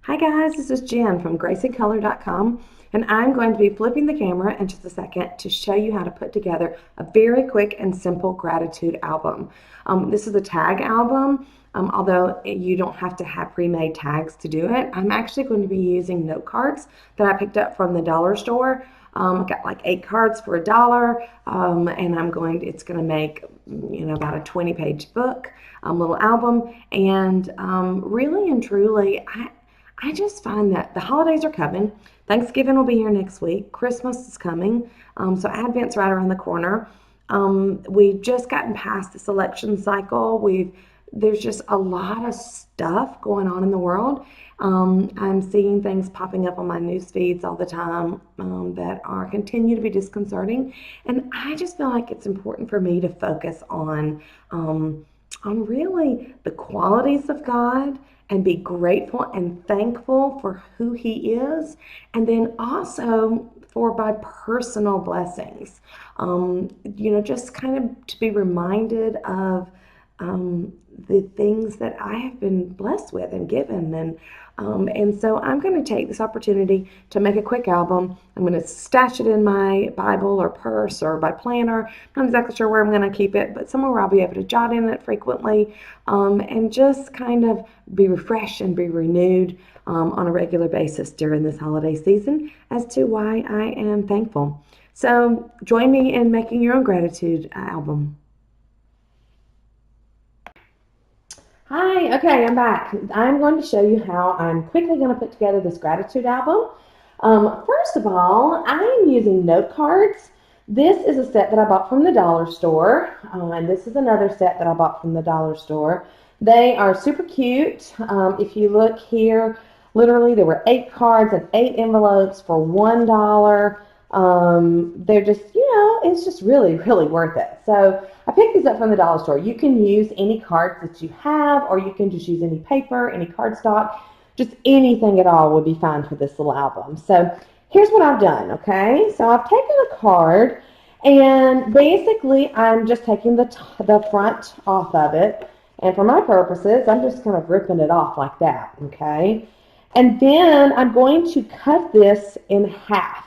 Hi guys, this is Jen from gracingcolor.com, and I'm going to be flipping the camera in just a second to show you how to put together a very quick and simple gratitude album. This is a tag album, although you don't have to have pre-made tags to do it. I'm actually going to be using note cards that I picked up from the dollar store. I got like 8 cards for $1, and it's going to make, about a 20-page book, little album, and really and truly, I just find that the holidays are coming. Thanksgiving will be here next week. Christmas is coming. So Advent's right around the corner. We've just gotten past this election cycle. There's just a lot of stuff going on in the world. I'm seeing things popping up on my news feeds all the time that continue to be disconcerting. And I just feel like it's important for me to focus on really the qualities of God and be grateful and thankful for who He is, and then also for my personal blessings. Just kind of to be reminded of the things that I have been blessed with and given, and so I'm going to take this opportunity to make a quick album. I'm going to stash it in my Bible or purse or my planner. I'm not exactly sure where I'm going to keep it, but somewhere where I'll be able to jot in it frequently, and just kind of be refreshed and be renewed on a regular basis during this holiday season as to why I am thankful. So join me in making your own gratitude album. Hi, okay, I'm back. I'm going to show you how I'm quickly going to put together this gratitude album. First of all, I'm using note cards. This is a set that I bought from the dollar store, and this is another set that I bought from the dollar store. They are super cute. If you look here, literally there were 8 cards and 8 envelopes for $1. They're just, it's just really, really worth it. So I picked these up from the dollar store. You can use any cards that you have, or you can just use any paper, any cardstock, just anything at all would be fine for this little album. So here's what I've done, okay? So I've taken a card, and basically I'm just taking the front off of it, and for my purposes, I'm just kind of ripping it off like that, okay? And then I'm going to cut this in half.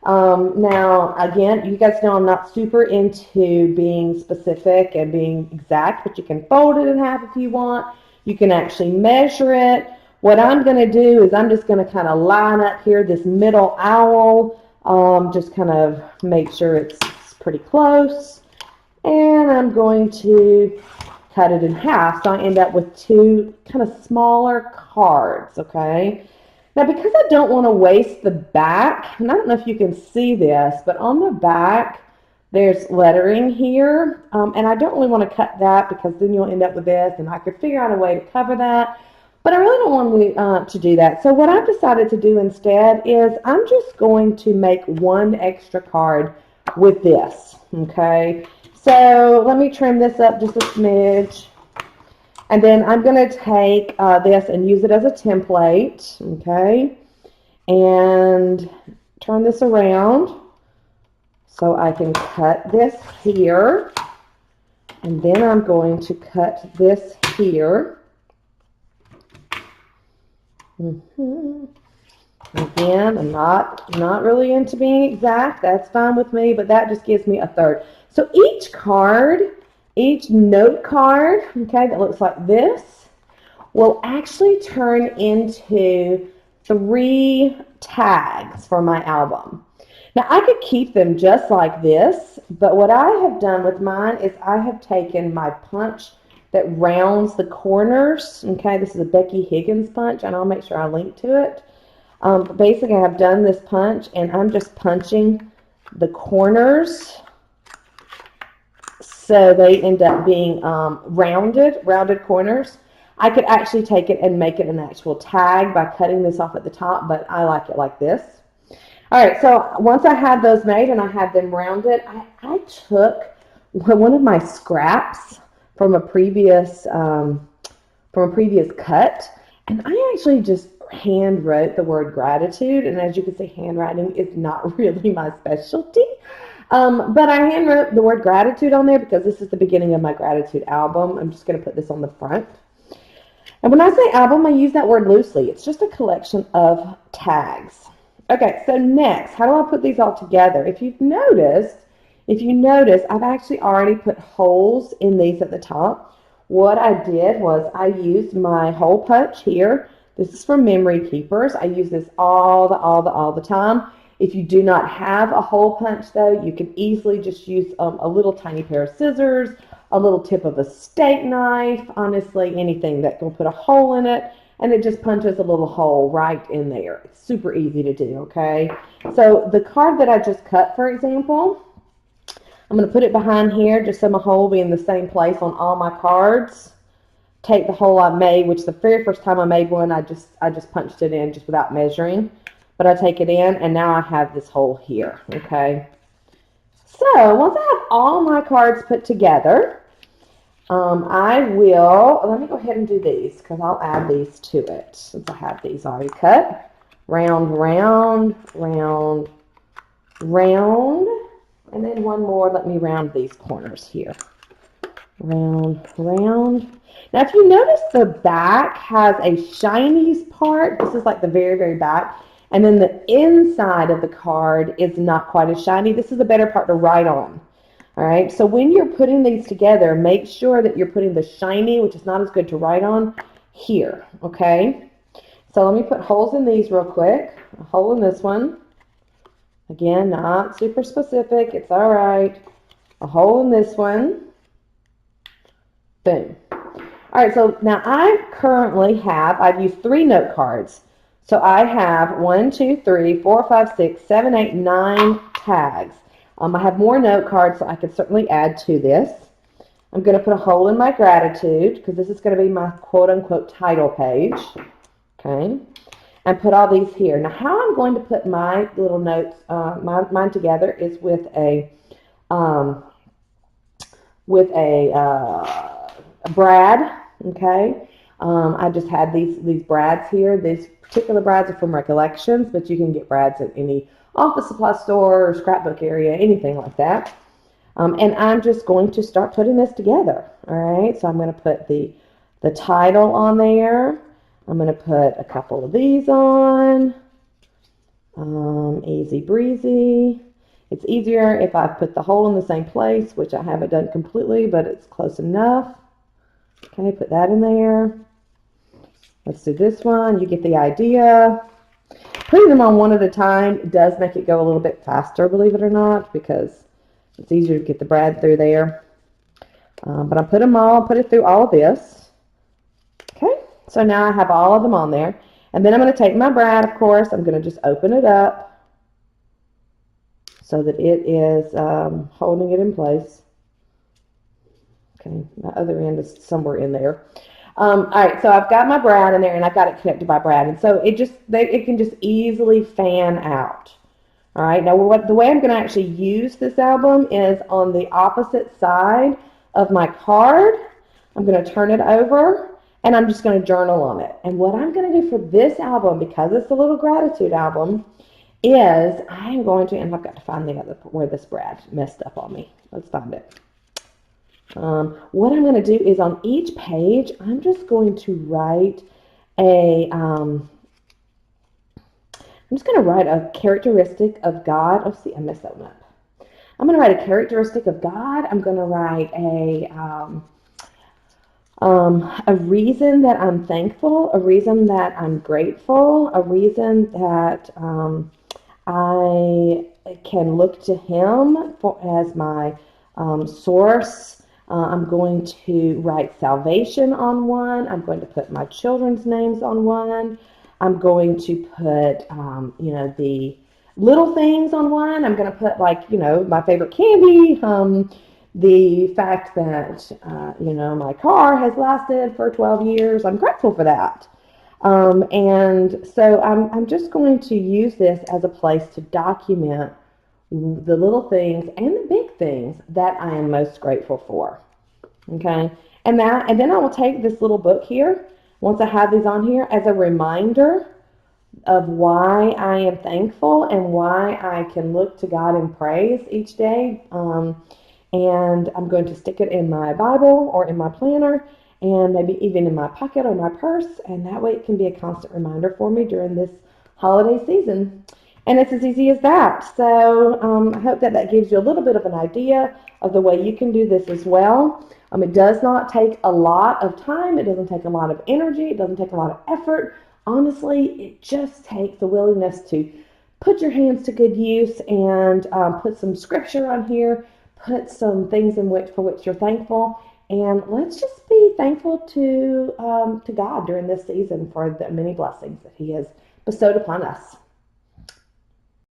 Now, again, you guys know I'm not super into being specific and being exact, but you can fold it in half if you want. You can actually measure it. What I'm going to do is I'm just going to kind of line up here this middle owl, just kind of make sure it's pretty close. And I'm going to cut it in half, so I end up with 2 kind of smaller cards, okay? Now, because I don't want to waste the back, and I don't know if you can see this, but on the back, there's lettering here, and I don't really want to cut that because then you'll end up with this, and I could figure out a way to cover that, but I really don't want to do that. So what I've decided to do instead is I'm just going to make 1 extra card with this, okay? So let me trim this up just a smidge. And then I'm going to take this and use it as a template, okay, and turn this around so I can cut this here, and then I'm going to cut this here. Again, I'm not really into being exact. That's fine with me, but that just gives me a third. So each note card, okay, that looks like this, will actually turn into 3 tags for my album. Now, I could keep them just like this, but what I have done with mine is I have taken my punch that rounds the corners. Okay, this is a Becky Higgins punch, and I'll make sure I link to it. Basically, I've done this punch, and I'm just punching the corners so they end up being rounded corners. I could actually take it and make it an actual tag by cutting this off at the top, but I like it like this. All right, so once I had those made and I had them rounded, I took one of my scraps from a previous cut, and I actually just hand wrote the word gratitude. And as you can see, handwriting is not really my specialty. But I hand wrote the word gratitude on there because this is the beginning of my gratitude album. I'm just going to put this on the front. And when I say album, I use that word loosely. It's just a collection of tags. Okay, so next, how do I put these all together? If you notice, I've actually already put holes in these at the top. What I did was I used my hole punch here. This is from Memory Keepers. I use this all the time. If you do not have a hole punch, though, you can easily just use a little tiny pair of scissors, a little tip of a steak knife, honestly, anything that will put a hole in it, and it just punches a little hole right in there. It's super easy to do, okay? So the card that I just cut, for example, I'm going to put it behind here just so my hole will be in the same place on all my cards. Take the hole I made, which the very first time I made one, I just punched it in just without measuring. But I take it in, and now I have this hole here, okay? So once I have all my cards put together, I will, let me go ahead and do these because I'll add these to it since I have these already cut. Round, round, round, round, and then one more. Let me round these corners here. Round, round. Now, if you notice, the back has a shiny part. This is like the very, very back. And then the inside of the card is not quite as shiny. This is the better part to write on. All right, so when you're putting these together, make sure that you're putting the shiny, which is not as good to write on, here, okay? So let me put holes in these real quick. A hole in this one. Again, not super specific. It's all right. A hole in this one. Boom. All right, so now I currently have, I've used 3 note cards. So I have 1, 2, 3, 4, 5, 6, 7, 8, 9 tags. I have more note cards, so I can certainly add to this. I'm going to put a hole in my gratitude because this is going to be my quote-unquote title page. Okay, and put all these here. Now, how I'm going to put my little notes, mine together is with a brad. Okay, I just had these brads here. These particular brads are from Recollections, but you can get brads at any office supply store or scrapbook area, anything like that. And I'm just going to start putting this together. All right, so I'm going to put the title on there. I'm going to put a couple of these on. Easy breezy. It's easier if I put the hole in the same place, which I haven't done completely, but it's close enough. Okay, put that in there. Let's do this one. You get the idea. Putting them on one at a time does make it go a little bit faster, believe it or not, because it's easier to get the brad through there. But I put it through all of this. Okay, so now I have all of them on there. And then I'm going to take my brad, of course. I'm going to just open it up so that it is holding it in place. Okay, my other end is somewhere in there. All right, so I've got my brad in there, and I've got it connected by brad, and so it can just easily fan out. All right, now the way I'm going to actually use this album is on the opposite side of my card. I'm going to turn it over, and I'm just going to journal on it. And what I'm going to do for this album, because it's a little gratitude album, is I'm going to, and I've got to find where this brad messed up on me. Let's find it. What I'm going to do is on each page, I'm just going to write I'm just going to write a characteristic of God. Oh, see, I messed that one up. I'm going to write a characteristic of God. I'm going to write a reason that I'm thankful, a reason that I'm grateful, a reason that I can look to Him as my source. I'm going to write salvation on one. I'm going to put my children's names on one. I'm going to put, the little things on one. I'm going to put, my favorite candy, the fact that, my car has lasted for 12 years. I'm grateful for that. And so I'm just going to use this as a place to document the little things and the big things that I am most grateful for. Okay, and then I will take this little book here, once I have these on here, as a reminder of why I am thankful and why I can look to God in praise each day. And I'm going to stick it in my Bible or in my planner, and maybe even in my pocket or my purse, and that way it can be a constant reminder for me during this holiday season. And it's as easy as that. So I hope that that gives you a little bit of an idea of the way you can do this as well. It does not take a lot of time. It doesn't take a lot of energy. It doesn't take a lot of effort. Honestly, it just takes a willingness to put your hands to good use and put some scripture on here, put some things in which for which you're thankful, and let's just be thankful to God during this season for the many blessings that He has bestowed upon us.